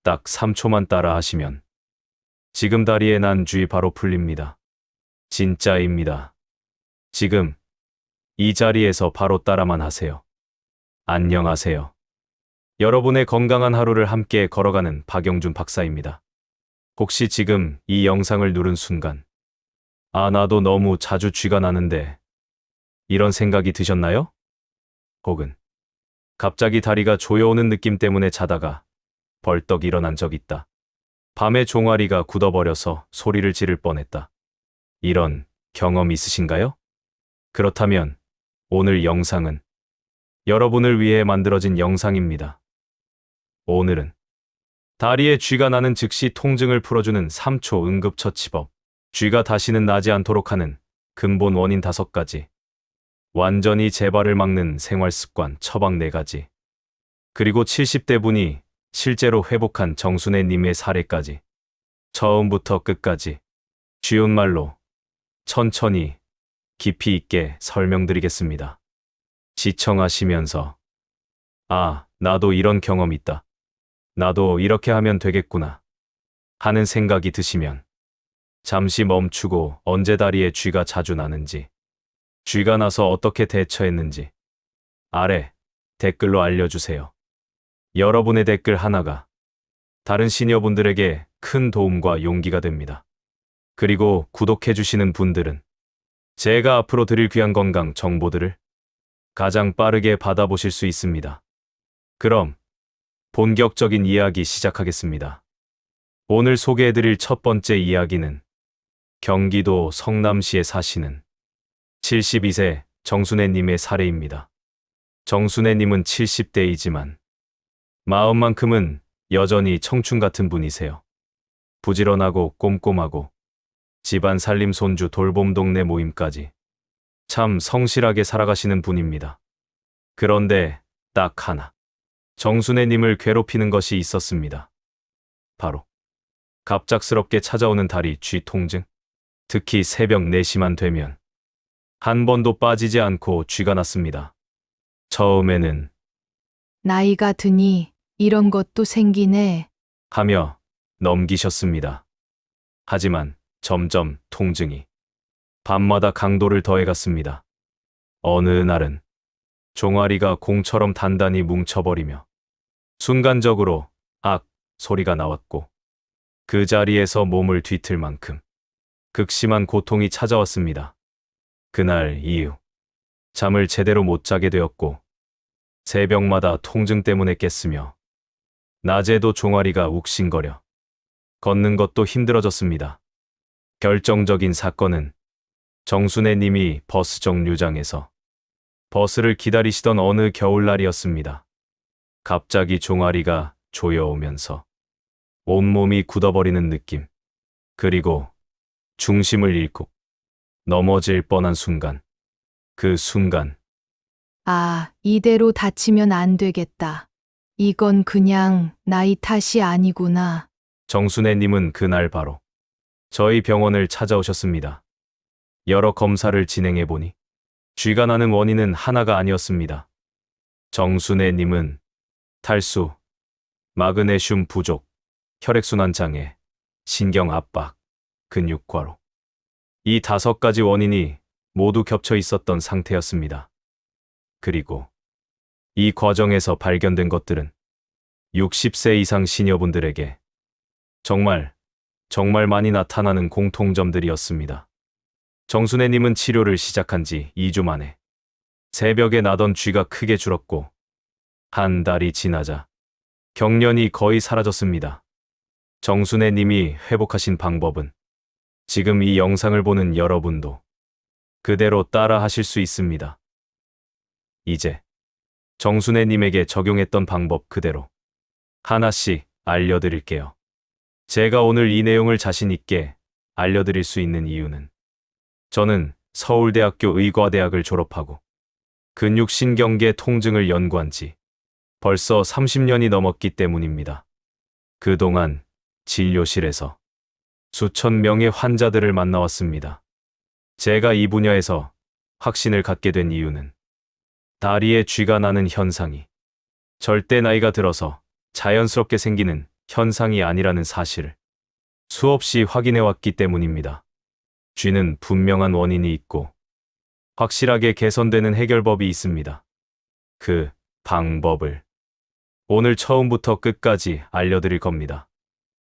딱 3초만 따라 하시면 지금 다리에 난 쥐 바로 풀립니다. 진짜입니다. 지금 이 자리에서 바로 따라만 하세요. 안녕하세요. 여러분의 건강한 하루를 함께 걸어가는 박영준 박사입니다. 혹시 지금 이 영상을 누른 순간, 아, 나도 너무 자주 쥐가 나는데, 이런 생각이 드셨나요? 혹은 갑자기 다리가 조여오는 느낌 때문에 자다가 벌떡 일어난 적 있다. 밤에 종아리가 굳어버려서 소리를 지를 뻔했다. 이런 경험 있으신가요? 그렇다면 오늘 영상은 여러분을 위해 만들어진 영상입니다. 오늘은 다리에 쥐가 나는 즉시 통증을 풀어주는 3초 응급처치법, 쥐가 다시는 나지 않도록 하는 근본 원인 5가지, 완전히 재발을 막는 생활습관 처방 4가지, 그리고 70대 분이 실제로 회복한 정순애 님의 사례까지 처음부터 끝까지 쉬운 말로 천천히 깊이 있게 설명드리겠습니다. 시청하시면서 아, 나도 이런 경험 있다. 나도 이렇게 하면 되겠구나 하는 생각이 드시면 잠시 멈추고 언제 다리에 쥐가 자주 나는지, 쥐가 나서 어떻게 대처했는지 아래 댓글로 알려주세요. 여러분의 댓글 하나가 다른 시니어분들에게 큰 도움과 용기가 됩니다. 그리고 구독해주시는 분들은 제가 앞으로 드릴 귀한 건강 정보들을 가장 빠르게 받아보실 수 있습니다. 그럼 본격적인 이야기 시작하겠습니다. 오늘 소개해드릴 첫 번째 이야기는 경기도 성남시에 사시는 72세 정순애님의 사례입니다. 정순애님은 70대이지만 마음만큼은 여전히 청춘 같은 분이세요. 부지런하고 꼼꼼하고 집안 살림 손주 돌봄 동네 모임까지 참 성실하게 살아가시는 분입니다. 그런데 딱 하나, 정순애님을 괴롭히는 것이 있었습니다. 바로 갑작스럽게 찾아오는 다리 쥐 통증. 특히 새벽 4시만 되면 한 번도 빠지지 않고 쥐가 났습니다. 처음에는 나이가 드니 이런 것도 생기네. 하며 넘기셨습니다. 하지만 점점 통증이 밤마다 강도를 더해갔습니다. 어느 날은 종아리가 공처럼 단단히 뭉쳐버리며 순간적으로 악 소리가 나왔고 그 자리에서 몸을 뒤틀 만큼 극심한 고통이 찾아왔습니다. 그날 이후 잠을 제대로 못 자게 되었고 새벽마다 통증 때문에 깼으며 낮에도 종아리가 욱신거려 걷는 것도 힘들어졌습니다. 결정적인 사건은 정순애 님이 버스 정류장에서 버스를 기다리시던 어느 겨울날이었습니다. 갑자기 종아리가 조여오면서 온몸이 굳어버리는 느낌, 그리고 중심을 잃고 넘어질 뻔한 순간, 그 순간 아, 이대로 다치면 안 되겠다. 이건 그냥 나이 탓이 아니구나. 정순애 님은 그날 바로 저희 병원을 찾아오셨습니다. 여러 검사를 진행해보니 쥐가 나는 원인은 하나가 아니었습니다. 정순애 님은 탈수, 마그네슘 부족, 혈액순환 장애, 신경 압박, 근육과로 이 5가지 원인이 모두 겹쳐 있었던 상태였습니다. 그리고 이 과정에서 발견된 것들은 60세 이상 시니어분들에게 정말 많이 나타나는 공통점들이었습니다. 정순애님은 치료를 시작한 지 2주 만에 새벽에 나던 쥐가 크게 줄었고 한 달이 지나자 경련이 거의 사라졌습니다. 정순애님이 회복하신 방법은 지금 이 영상을 보는 여러분도 그대로 따라 하실 수 있습니다. 이제 정순애님에게 적용했던 방법 그대로 하나씩 알려드릴게요. 제가 오늘 이 내용을 자신 있게 알려드릴 수 있는 이유는 저는 서울대학교 의과대학을 졸업하고 근육신경계 통증을 연구한 지 벌써 30년이 넘었기 때문입니다. 그동안 진료실에서 수천 명의 환자들을 만나왔습니다. 제가 이 분야에서 확신을 갖게 된 이유는 다리에 쥐가 나는 현상이 절대 나이가 들어서 자연스럽게 생기는 현상이 아니라는 사실을 수없이 확인해 왔기 때문입니다. 쥐는 분명한 원인이 있고 확실하게 개선되는 해결법이 있습니다. 그 방법을 오늘 처음부터 끝까지 알려드릴 겁니다.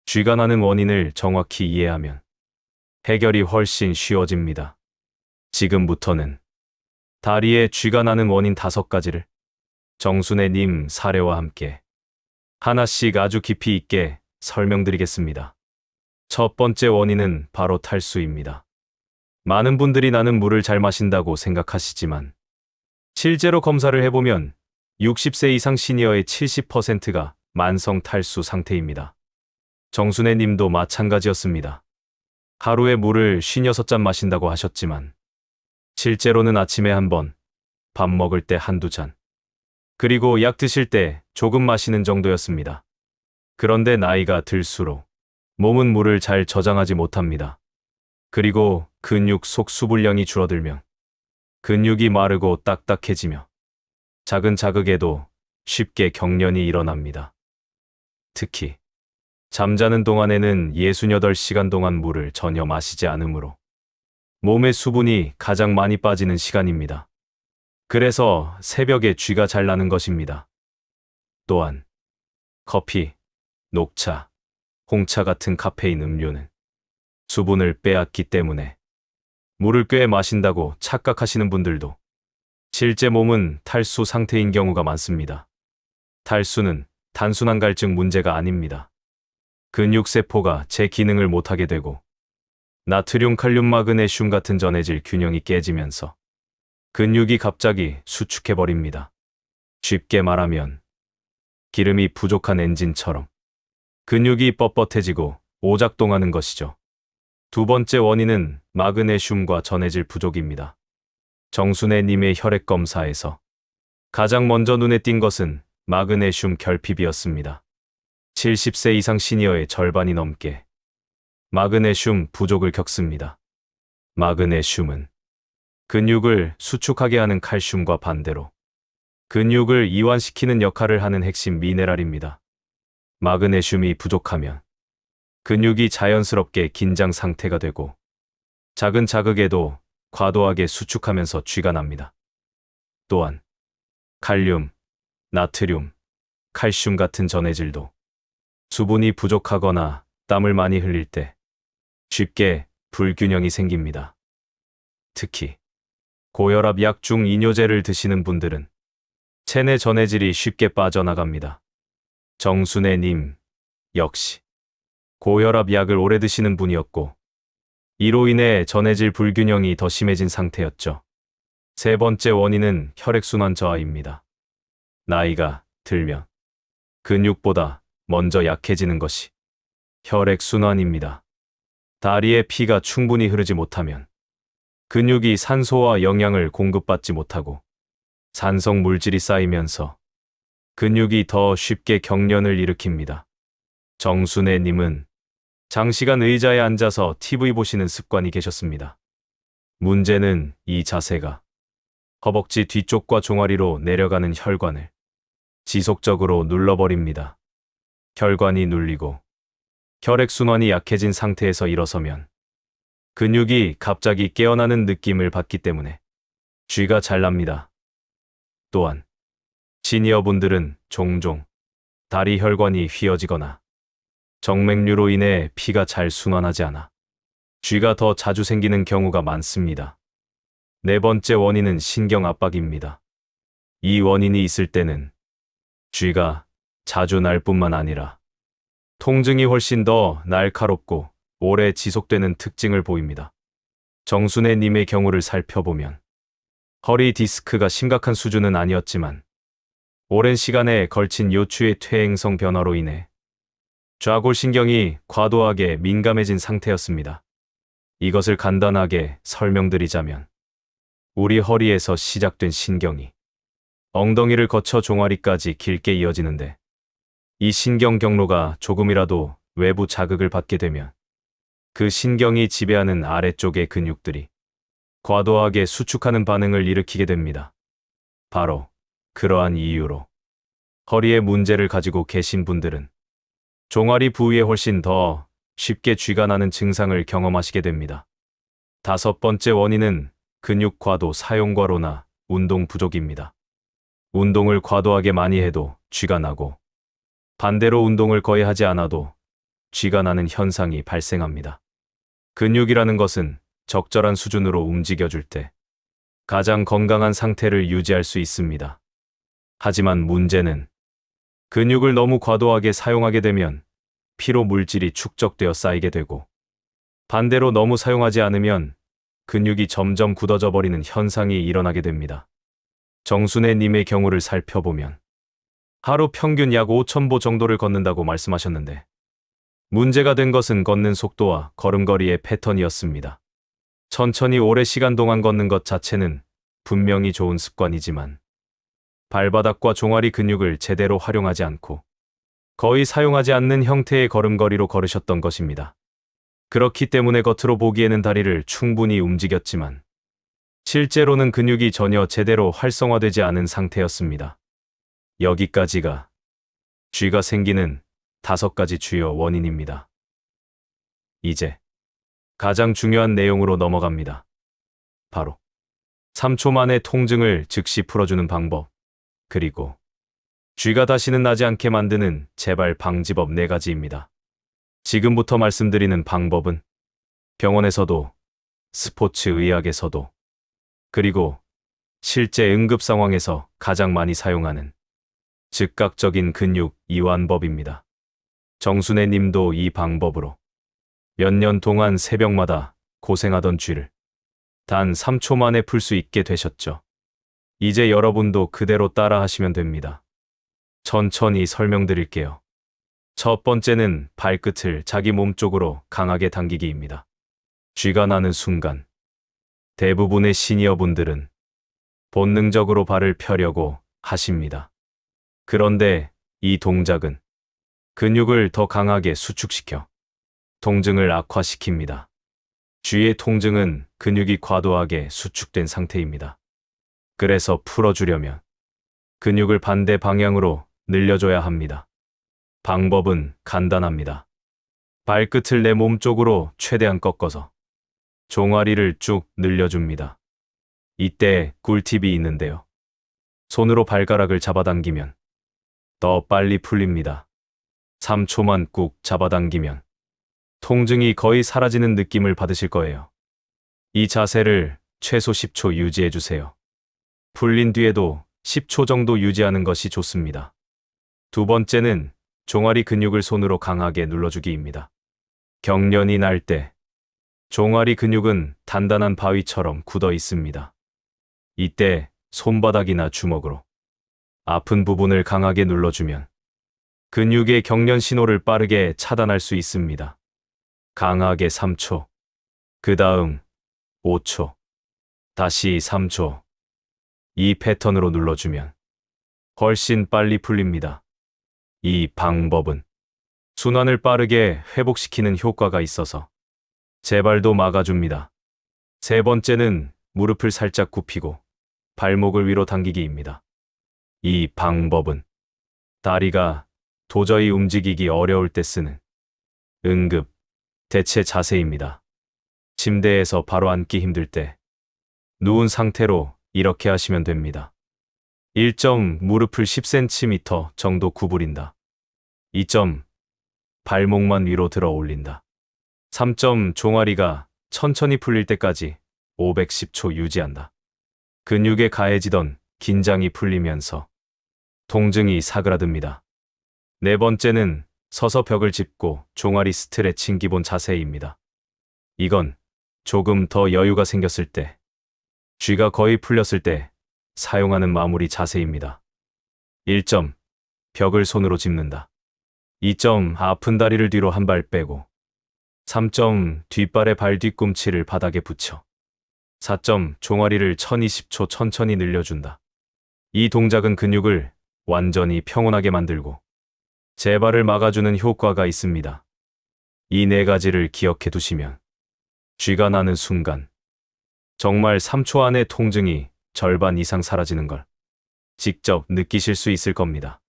쥐가 나는 원인을 정확히 이해하면 해결이 훨씬 쉬워집니다. 지금부터는 다리에 쥐가 나는 원인 5가지를 정순애 님 사례와 함께 하나씩 아주 깊이 있게 설명드리겠습니다. 첫 번째 원인은 바로 탈수입니다. 많은 분들이 나는 물을 잘 마신다고 생각하시지만 실제로 검사를 해보면 60세 이상 시니어의 70%가 만성 탈수 상태입니다. 정순애 님도 마찬가지였습니다. 하루에 물을 56잔 마신다고 하셨지만 실제로는 아침에 1번, 밥 먹을 때 1~2잔, 그리고 약 드실 때 조금 마시는 정도였습니다. 그런데 나이가 들수록 몸은 물을 잘 저장하지 못합니다. 그리고 근육 속 수분량이 줄어들면 근육이 마르고 딱딱해지며 작은 자극에도 쉽게 경련이 일어납니다. 특히 잠자는 동안에는 68시간 동안 물을 전혀 마시지 않으므로 몸의 수분이 가장 많이 빠지는 시간입니다. 그래서 새벽에 쥐가 잘 나는 것입니다. 또한 커피, 녹차, 홍차 같은 카페인 음료는 수분을 빼앗기 때문에 물을 꽤 마신다고 착각하시는 분들도 실제 몸은 탈수 상태인 경우가 많습니다. 탈수는 단순한 갈증 문제가 아닙니다. 근육세포가 제 기능을 못하게 되고 나트륨, 칼륨, 마그네슘 같은 전해질 균형이 깨지면서 근육이 갑자기 수축해버립니다. 쉽게 말하면 기름이 부족한 엔진처럼 근육이 뻣뻣해지고 오작동하는 것이죠. 두 번째 원인은 마그네슘과 전해질 부족입니다. 정순애 님의 혈액 검사에서 가장 먼저 눈에 띈 것은 마그네슘 결핍이었습니다. 70세 이상 시니어의 절반이 넘게 마그네슘 부족을 겪습니다. 마그네슘은 근육을 수축하게 하는 칼슘과 반대로 근육을 이완시키는 역할을 하는 핵심 미네랄입니다. 마그네슘이 부족하면 근육이 자연스럽게 긴장 상태가 되고 작은 자극에도 과도하게 수축하면서 쥐가 납니다. 또한 칼륨, 나트륨, 칼슘 같은 전해질도 수분이 부족하거나 땀을 많이 흘릴 때 쉽게 불균형이 생깁니다. 특히 고혈압 약 중 이뇨제를 드시는 분들은 체내 전해질이 쉽게 빠져나갑니다. 정순애 님 역시 고혈압 약을 오래 드시는 분이었고 이로 인해 전해질 불균형이 더 심해진 상태였죠. 세 번째 원인은 혈액순환 저하입니다. 나이가 들면 근육보다 먼저 약해지는 것이 혈액순환입니다. 다리에 피가 충분히 흐르지 못하면 근육이 산소와 영양을 공급받지 못하고 산성 물질이 쌓이면서 근육이 더 쉽게 경련을 일으킵니다. 정순애 님은 장시간 의자에 앉아서 TV 보시는 습관이 계셨습니다. 문제는 이 자세가 허벅지 뒤쪽과 종아리로 내려가는 혈관을 지속적으로 눌러버립니다. 혈관이 눌리고 혈액순환이 약해진 상태에서 일어서면 근육이 갑자기 깨어나는 느낌을 받기 때문에 쥐가 잘 납니다. 또한 시니어분들은 종종 다리 혈관이 휘어지거나 정맥류로 인해 피가 잘 순환하지 않아 쥐가 더 자주 생기는 경우가 많습니다. 네 번째 원인은 신경 압박입니다. 이 원인이 있을 때는 쥐가 자주 날 뿐만 아니라 통증이 훨씬 더 날카롭고 오래 지속되는 특징을 보입니다. 정순애 님의 경우를 살펴보면 허리 디스크가 심각한 수준은 아니었지만 오랜 시간에 걸친 요추의 퇴행성 변화로 인해 좌골신경이 과도하게 민감해진 상태였습니다. 이것을 간단하게 설명드리자면 우리 허리에서 시작된 신경이 엉덩이를 거쳐 종아리까지 길게 이어지는데 이 신경 경로가 조금이라도 외부 자극을 받게 되면 그 신경이 지배하는 아래쪽의 근육들이 과도하게 수축하는 반응을 일으키게 됩니다. 바로 그러한 이유로 허리에 문제를 가지고 계신 분들은 종아리 부위에 훨씬 더 쉽게 쥐가 나는 증상을 경험하시게 됩니다. 다섯 번째 원인은 근육 과도 사용 과로나 운동 부족입니다. 운동을 과도하게 많이 해도 쥐가 나고 반대로 운동을 거의 하지 않아도 쥐가 나는 현상이 발생합니다. 근육이라는 것은 적절한 수준으로 움직여줄 때 가장 건강한 상태를 유지할 수 있습니다. 하지만 문제는 근육을 너무 과도하게 사용하게 되면 피로 물질이 축적되어 쌓이게 되고 반대로 너무 사용하지 않으면 근육이 점점 굳어져 버리는 현상이 일어나게 됩니다. 정순애 님의 경우를 살펴보면 하루 평균 약 5,000보 정도를 걷는다고 말씀하셨는데 문제가 된 것은 걷는 속도와 걸음걸이의 패턴이었습니다. 천천히 오래 시간 동안 걷는 것 자체는 분명히 좋은 습관이지만 발바닥과 종아리 근육을 제대로 활용하지 않고 거의 사용하지 않는 형태의 걸음걸이로 걸으셨던 것입니다. 그렇기 때문에 겉으로 보기에는 다리를 충분히 움직였지만 실제로는 근육이 전혀 제대로 활성화되지 않은 상태였습니다. 여기까지가 쥐가 생기는 5가지 주요 원인입니다. 이제 가장 중요한 내용으로 넘어갑니다. 바로 3초 만에 통증을 즉시 풀어주는 방법, 그리고 쥐가 다시는 나지 않게 만드는 재발 방지법 4가지입니다. 지금부터 말씀드리는 방법은 병원에서도 스포츠 의학에서도 그리고 실제 응급 상황에서 가장 많이 사용하는 즉각적인 근육 이완법입니다. 정순애 님도 이 방법으로 몇 년 동안 새벽마다 고생하던 쥐를 단 3초 만에 풀 수 있게 되셨죠. 이제 여러분도 그대로 따라 하시면 됩니다. 천천히 설명드릴게요. 첫 번째는 발끝을 자기 몸 쪽으로 강하게 당기기입니다. 쥐가 나는 순간 대부분의 시니어분들은 본능적으로 발을 펴려고 하십니다. 그런데 이 동작은 근육을 더 강하게 수축시켜 통증을 악화시킵니다. 쥐의 통증은 근육이 과도하게 수축된 상태입니다. 그래서 풀어주려면 근육을 반대 방향으로 늘려줘야 합니다. 방법은 간단합니다. 발끝을 내 몸 쪽으로 최대한 꺾어서 종아리를 쭉 늘려줍니다. 이때 꿀팁이 있는데요. 손으로 발가락을 잡아당기면 더 빨리 풀립니다. 3초만 꾹 잡아당기면 통증이 거의 사라지는 느낌을 받으실 거예요. 이 자세를 최소 10초 유지해주세요. 풀린 뒤에도 10초 정도 유지하는 것이 좋습니다. 두 번째는 종아리 근육을 손으로 강하게 눌러주기입니다. 경련이 날 때 종아리 근육은 단단한 바위처럼 굳어 있습니다. 이때 손바닥이나 주먹으로 아픈 부분을 강하게 눌러주면 근육의 경련 신호를 빠르게 차단할 수 있습니다. 강하게 3초, 그 다음 5초, 다시 3초. 이 패턴으로 눌러주면 훨씬 빨리 풀립니다. 이 방법은 순환을 빠르게 회복시키는 효과가 있어서 재발도 막아줍니다. 세 번째는 무릎을 살짝 굽히고 발목을 위로 당기기입니다. 이 방법은 다리가 도저히 움직이기 어려울 때 쓰는 응급 대체 자세입니다. 침대에서 바로 앉기 힘들 때 누운 상태로 이렇게 하시면 됩니다. 1점 무릎을 10cm 정도 구부린다. 2점 발목만 위로 들어 올린다. 3점 종아리가 천천히 풀릴 때까지 510초 유지한다. 근육에 가해지던 긴장이 풀리면서 통증이 사그라듭니다. 네 번째는 서서 벽을 짚고 종아리 스트레칭 기본 자세입니다. 이건 조금 더 여유가 생겼을 때, 쥐가 거의 풀렸을 때 사용하는 마무리 자세입니다. 1점 벽을 손으로 짚는다. 2점 아픈 다리를 뒤로 한 발 빼고 3점 뒷발의 발 뒤꿈치를 바닥에 붙여 4점 종아리를 1020초 천천히 늘려준다. 이 동작은 근육을 완전히 평온하게 만들고 재발을 막아주는 효과가 있습니다. 이 4가지를 기억해 두시면 쥐가 나는 순간 정말 3초 안에 통증이 절반 이상 사라지는 걸 직접 느끼실 수 있을 겁니다.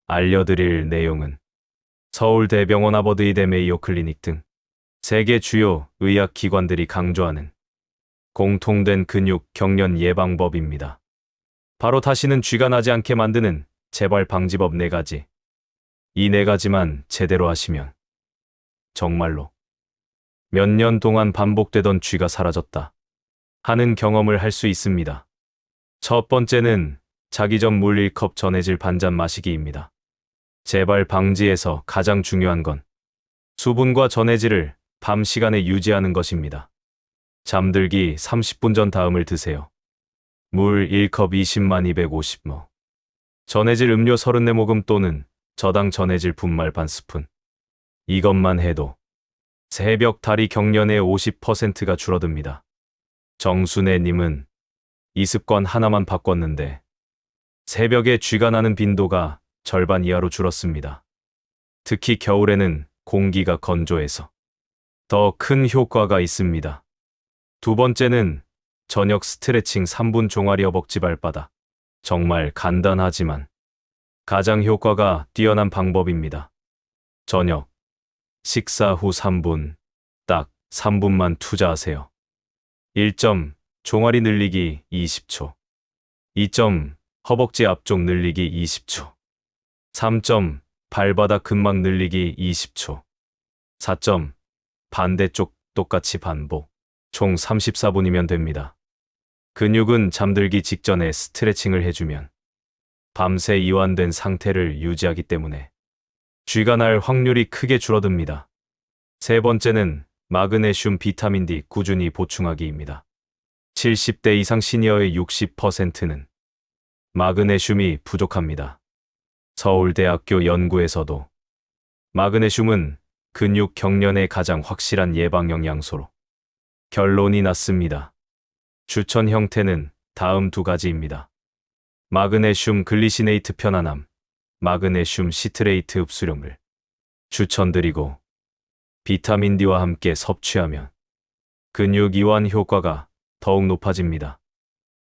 알려드릴 내용은 서울대병원 하버드의대 메이오 클리닉 등 세계 주요 의학기관들이 강조하는 공통된 근육 경련 예방법입니다. 바로 다시는 쥐가 나지 않게 만드는 재발 방지법 4가지. 이 4가지만 제대로 하시면 정말로 몇 년 동안 반복되던 쥐가 사라졌다 하는 경험을 할 수 있습니다. 첫 번째는 자기 전 물 1컵 전해질 반잔 마시기입니다. 재발 방지에서 가장 중요한 건 수분과 전해질을 밤 시간에 유지하는 것입니다. 잠들기 30분 전 다음을 드세요. 물 1컵 20만 250ml. 전해질 음료 34모금 또는 저당 전해질 분말 반 스푼. 이것만 해도 새벽 다리 경련의 50%가 줄어듭니다. 정순애님은 이 습관 하나만 바꿨는데 새벽에 쥐가 나는 빈도가 절반 이하로 줄었습니다. 특히 겨울에는 공기가 건조해서 더 큰 효과가 있습니다. 두 번째는 저녁 스트레칭 3분 종아리 허벅지 발바닥. 정말 간단하지만 가장 효과가 뛰어난 방법입니다. 저녁 식사 후 3분, 딱 3분만 투자하세요. 1점 종아리 늘리기 20초. 2점 허벅지 앞쪽 늘리기 20초. 3점 발바닥 근막 늘리기 20초. 4점 반대쪽 똑같이 반복. 총 34분이면 됩니다. 근육은 잠들기 직전에 스트레칭을 해주면 밤새 이완된 상태를 유지하기 때문에 쥐가 날 확률이 크게 줄어듭니다. 세 번째는 마그네슘 비타민 D 꾸준히 보충하기입니다. 70대 이상 시니어의 60%는 마그네슘이 부족합니다. 서울대학교 연구에서도 마그네슘은 근육 경련의 가장 확실한 예방 영양소로 결론이 났습니다. 추천 형태는 다음 2가지입니다. 마그네슘 글리시네이트 편안함, 마그네슘 시트레이트 흡수력을 추천드리고 비타민 D와 함께 섭취하면 근육 이완 효과가 더욱 높아집니다.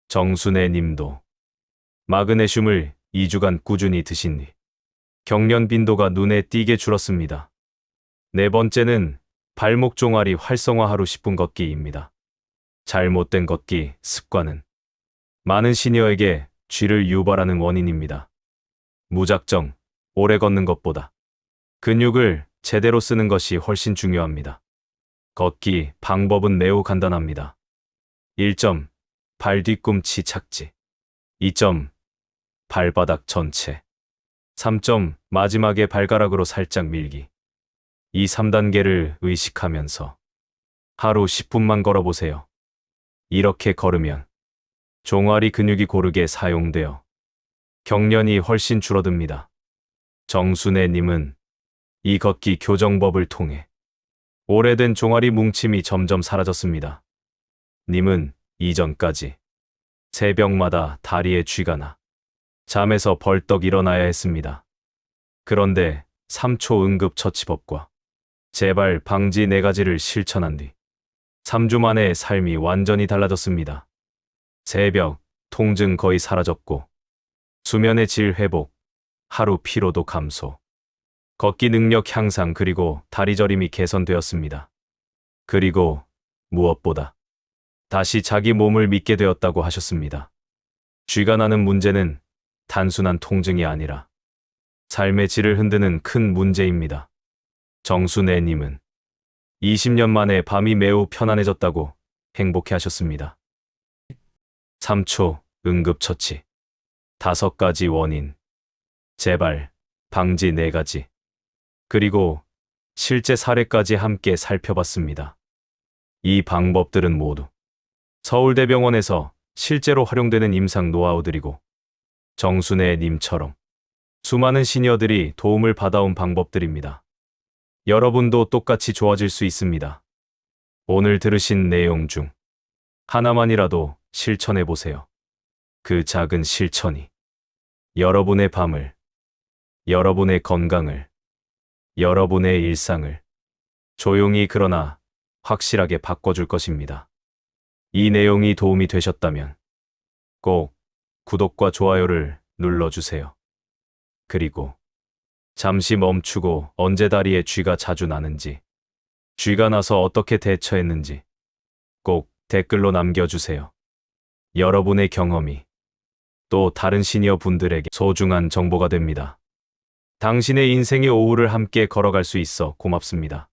정순애 님도 마그네슘을 2주간 꾸준히 드신 뒤 경련 빈도가 눈에 띄게 줄었습니다. 네 번째는 발목 종아리 활성화 하루 10분 걷기입니다. 잘못된 걷기 습관은 많은 시니어에게 쥐를 유발하는 원인입니다. 무작정 오래 걷는 것보다 근육을 제대로 쓰는 것이 훨씬 중요합니다. 걷기 방법은 매우 간단합니다. 1점 발 뒤꿈치 착지. 2점 발바닥 전체. 3점 마지막에 발가락으로 살짝 밀기. 이 3단계를 의식하면서 하루 10분만 걸어보세요. 이렇게 걸으면 종아리 근육이 고르게 사용되어 경련이 훨씬 줄어듭니다. 정순애 님은 이 걷기 교정법을 통해 오래된 종아리 뭉침이 점점 사라졌습니다. 님은 이전까지 새벽마다 다리에 쥐가 나 잠에서 벌떡 일어나야 했습니다. 그런데 3초 응급처치법과 재발 방지 4가지를 실천한 뒤 3주 만에 삶이 완전히 달라졌습니다. 새벽 통증 거의 사라졌고 수면의 질 회복, 하루 피로도 감소, 걷기 능력 향상 그리고 다리 저림이 개선되었습니다. 그리고 무엇보다 다시 자기 몸을 믿게 되었다고 하셨습니다. 쥐가 나는 문제는 단순한 통증이 아니라 삶의 질을 흔드는 큰 문제입니다. 정순애 님은 20년 만에 밤이 매우 편안해졌다고 행복해 하셨습니다. 3초 응급처치. 5가지 원인. 재발 방지 4가지. 그리고 실제 사례까지 함께 살펴봤습니다. 이 방법들은 모두 서울대병원에서 실제로 활용되는 임상 노하우들이고 정순애 님처럼 수많은 시니어들이 도움을 받아온 방법들입니다. 여러분도 똑같이 좋아질 수 있습니다. 오늘 들으신 내용 중 하나만이라도 실천해 보세요. 그 작은 실천이 여러분의 밤을, 여러분의 건강을, 여러분의 일상을 조용히 그러나 확실하게 바꿔줄 것입니다. 이 내용이 도움이 되셨다면 꼭 구독과 좋아요를 눌러주세요. 그리고 잠시 멈추고 언제 다리에 쥐가 자주 나는지, 쥐가 나서 어떻게 대처했는지 꼭 댓글로 남겨주세요. 여러분의 경험이 또 다른 시니어 분들에게 소중한 정보가 됩니다. 당신의 인생의 오후를 함께 걸어갈 수 있어 고맙습니다.